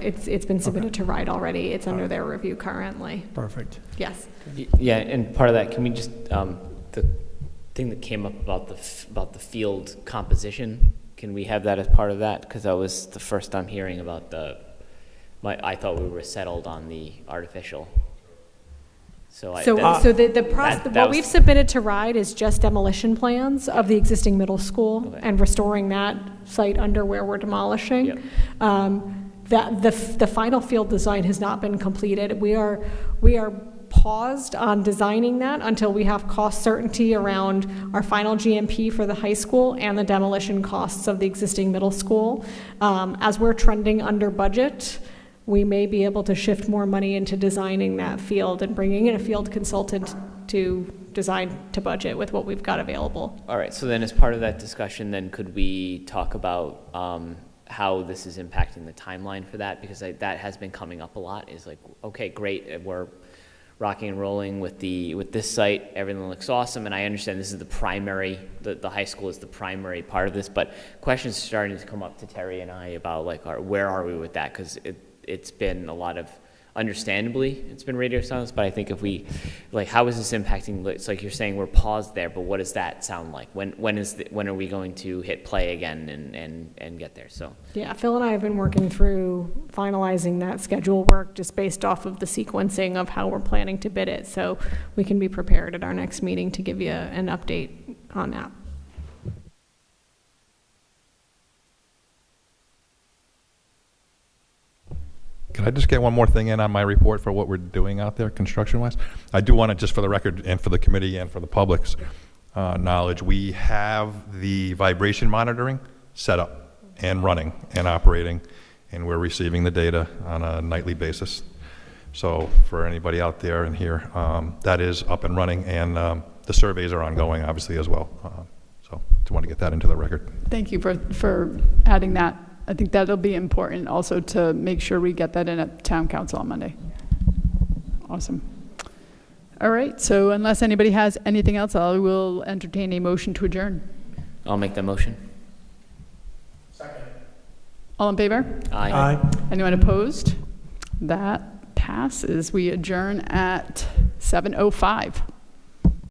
it's been submitted to RIDE already. It's under their review currently. Perfect. Yes. Yeah, and part of that, can we just, the thing that came up about the field composition, can we have that as part of that? Because that was the first I'm hearing about I thought we were settled on the artificial. What we've submitted to RIDE is just demolition plans of the existing middle school and restoring that site under where we're demolishing. Yep. The final field design has not been completed. We are paused on designing that until we have cost certainty around our final GMP for the high school and the demolition costs of the existing middle school. As we're trending under budget, we may be able to shift more money into designing that field and bringing in a field consultant to design to budget with what we've got available. All right, so then as part of that discussion, then could we talk about how this is impacting the timeline for that? Because that has been coming up a lot, is like, okay, great, we're rocking and rolling with this site, everything looks awesome, and I understand this is the primary, the high school is the primary part of this, but questions are starting to come up to Terry and I about, like, where are we with that? Because it's been a lot of, understandably, it's been radio silence, but I think if we, like, how is this impacting, it's like you're saying we're paused there, but what does that sound like? When are we going to hit play again and get there? So Yeah, Phil and I have been working through finalizing that schedule work just based off of the sequencing of how we're planning to bid it, so we can be prepared at our next meeting to give you an update on that. Can I just get one more thing in on my report for what we're doing out there construction-wise? I do want to, just for the record and for the committee and for the public's knowledge, we have the vibration monitoring set up and running and operating, and we're receiving the data on a nightly basis. So for anybody out there and here, that is up and running, and the surveys are ongoing, obviously, as well. So I want to get that into the record. Thank you for adding that. I think that'll be important also to make sure we get that in at town council on Monday. Awesome. All right, so unless anybody has anything else, I will entertain a motion to adjourn. I'll make that motion. Second. All in favor? Aye. Anyone opposed? That passes. We adjourn at 7:05.